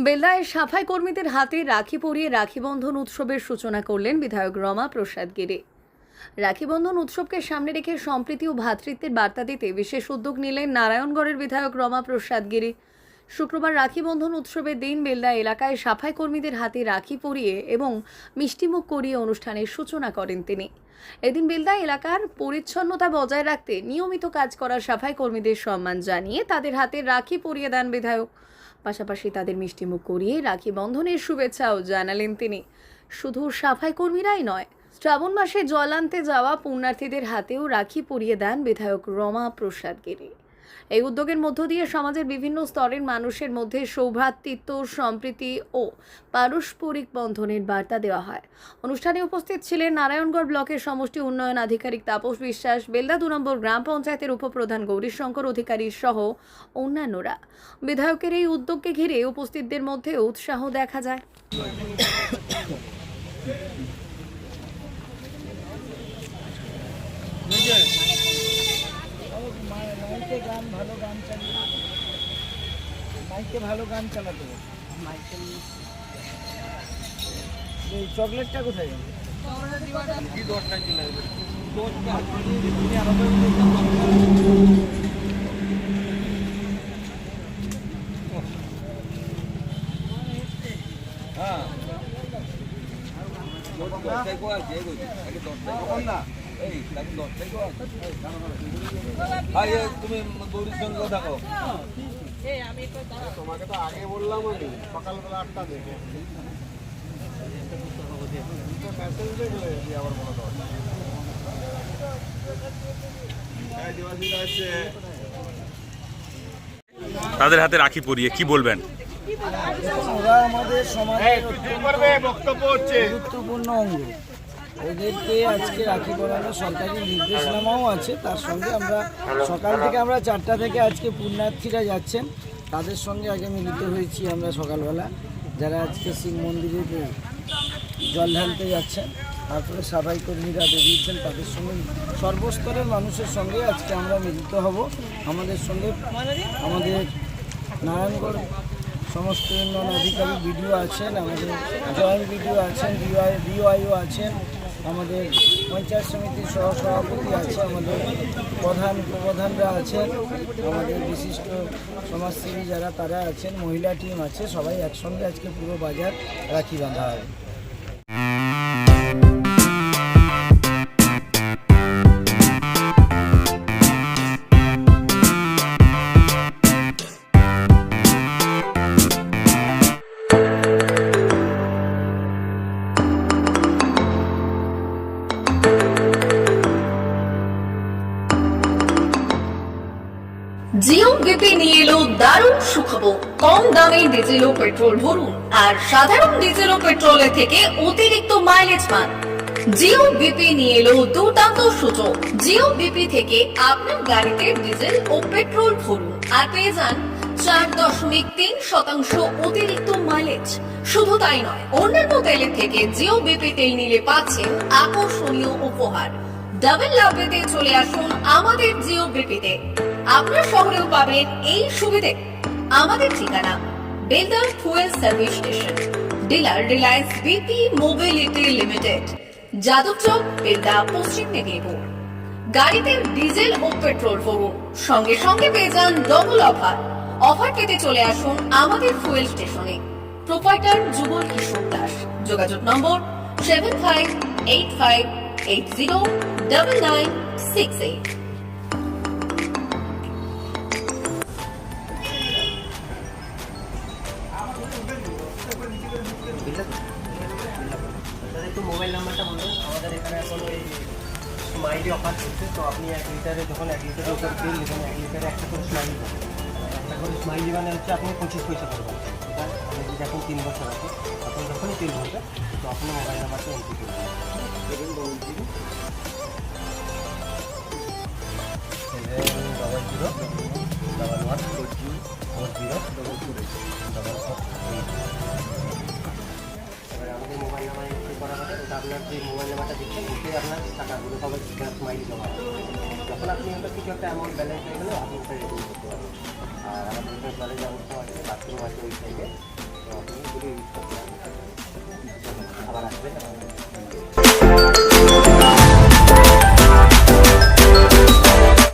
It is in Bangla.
বেলায় সাফাই কর্মীদের হাতে রাখি পরিয়ে রাখি বন্ধন উৎসবের সূচনা করলেন বিধায়ক রমা প্রসাদ গিরি। রাখি বন্ধন উৎসবকে সামনে রেখে সম্প্রীতি ও ভ্রাতৃত্বের বার্তা দিতে বিশেষ উদ্যোগ নিলেন নারায়ণগড়ের বিধায়ক রমা প্রসাদ গিরি। শুক্রবার রাখি বন্ধন উৎসবের দিন বেলদা এলাকায় সাফাই কর্মীদের হাতে রাখি পরিয়ে এবং মিষ্টিমুখ করিয়ে অনুষ্ঠানের সূচনা করেন তিনি। এদিন বেলদা এলাকার পরিচ্ছন্নতা বজায় রাখতে নিয়মিত কাজ করা সাফাই কর্মীদের সম্মান জানিয়ে তাদের হাতে রাখি পরিয়ে দেন বিধায়ক। পাশাপাশি তাদের মিষ্টিমুখ করিয়ে রাখি বন্ধনের শুভেচ্ছাও জানালেন তিনি। শুধু সাফাই কর্মীরাই নয়, শ্রাবণ মাসে জল আনতে যাওয়া পুণ্যার্থীদের হাতেও রাখি পরিয়ে দেন বিধায়ক রমা প্রসাদ গিরি। এই উদ্যোগের মধ্য দিয়ে সমাজের বিভিন্ন স্তরের মানুষের মধ্যে সৌভ্রাতৃত্ব, সম্প্রীতি ও পারস্পরিক বন্ধনের বার্তা দেওয়া হয়। অনুষ্ঠানে উপস্থিত ছিলেন নারায়ণগড় ব্লকের সমষ্টি উন্নয়ন আধিকারিক তাপস বিশ্বাস, বেলদা 2 নম্বর গ্রাম পঞ্চায়েতের উপপ্রধান গৌরীশঙ্কর অধিকারী সহ অন্যান্যরা। বিধায়কের এই উদ্যোগকে ঘিরে উপস্থিতদের মধ্যে উৎসাহ দেখা যায়। ভালো গান চালাতে চকলেটটা কোথায় তুমি গৌরীর সঙ্গে কথা কও। তোমাকে তো আগে বললাম আমি সকালবেলা 8টা থেকে মেসেজ দেখলে আবার বলো তাদের হাতে রাখি পরিয়ে কি বলবেন? ওরা আমাদের সমাজের গুরুত্বপূর্ণ অঙ্গ। ওদেরকে আজকে রাখি পরানো সরকারি নির্দেশনামাও আছে। তার সঙ্গে আমরা সকাল থেকে 4টা থেকে আজকে পুণ্যার্থীরা যাচ্ছেন, তাদের সঙ্গে আগে মিলিত হয়েছি আমরা সকালবেলা, যারা আজকে শিব মন্দিরে জল ঢালতে যাচ্ছেন। তারপরে সাফাই কর্মীরা বেরিয়েছেন, তাদের সঙ্গে সর্বস্তরের মানুষের সঙ্গে আজকে আমরা মিলিত হব। আমাদের সঙ্গে আমাদের নারায়ণগড় সমস্ত উন্নয়ন আধিকারিক বিডিও আছেন, আমাদের জয়েন্ট বিডিও আছেন, বিওআইও আছেন, আমাদের পঞ্চায়েত সমিতির সহসভাপতি আছে, আমাদের প্রধান উপপ্রধানরা আছেন, আমাদের বিশিষ্ট সমাজসেবী যারা তারা আছেন, মহিলা টিম আছে, সবাই একসঙ্গে আজকে পুরো বাজার রাখি বাঁধা হবে। জিও বিপি নিয়ে এলো দারুণ সুখবর। কম দামে ডিজেল ও পেট্রোল ভরুন আর সাধারণ ডিজেল ও পেট্রোলের থেকে অতিরিক্ত মাইলেজ পান। জিও বিপি নিয়ে এলো দুর্দান্ত সূচক। জিও বিপি থেকে আপনার গাড়িতে ডিজেল ও পেট্রোল ভরুন আর পেয়ে যান 4.3% অতিরিক্ত মাইলেজ। শুধু তাই নয়, অন্যান্য তেলের থেকে জিও বিপি তেল নিলে পাচ্ছেন আকর্ষণীয় উপহার। ডাবল লাভ পেতে চলে আসুন আমাদের জিও বিপিতে। আপনার শহরেও পাবেন এই সুবিধে। আমাদের ঠিকানা Belda fuel service station, dealer Reliance BP mobility limited, Jadabchak, Belda, পশ্চিম মেদিনীপুর। গাড়িতে ডিজেল ও পেট্রোল ভরুন, সঙ্গে সঙ্গে পেয়ে যান ডবল অফার। অফার পেতে চলে আসুন আমাদের ফুয়েল স্টেশনে। প্রোপাইটার যুগল কিশোর দাস। যোগাযোগ নম্বর 7585809968। একটু মোবাইল নাম্বারটা বলুন। আমাদের এখানে এখন ওই স্মাইলি অফার চলছে, তো আপনি 1 লিটারে যখন 1 লিটারের উপর তেল নেবেন, 1 লিটারে একটা করে স্মাইলি পাবেন। একটা করে স্মাইলি মানে হচ্ছে আপনি 25 পয়সা পাবেন। এটা আপনি যদি এখন 3 বছর আছে, আপনি যখনই তেল ভরবে তো আপনি মোবাইল নাম্বারটা এন্ট্রি করে দেবেন। 711404044 আমাদের মোবাইল নাম্বার এন্ট্রি করা হবে। ওটা আপনার যে মোবাইল নাম্বারটা দিচ্ছেন ওতে আপনার টাকাগুলো সবাই স্মাইলি জমা হবে। যখন আপনি ওটা কিছু একটা অ্যামাউন্ট ব্যালেন্স হয়ে গেলে আপনি ওটা রিডিম করতে পারবেন। আর আমাদের এখানে জলের ব্যবস্থা আছে, বাথরুম আছে ওই সাইডে, তো পারবেন।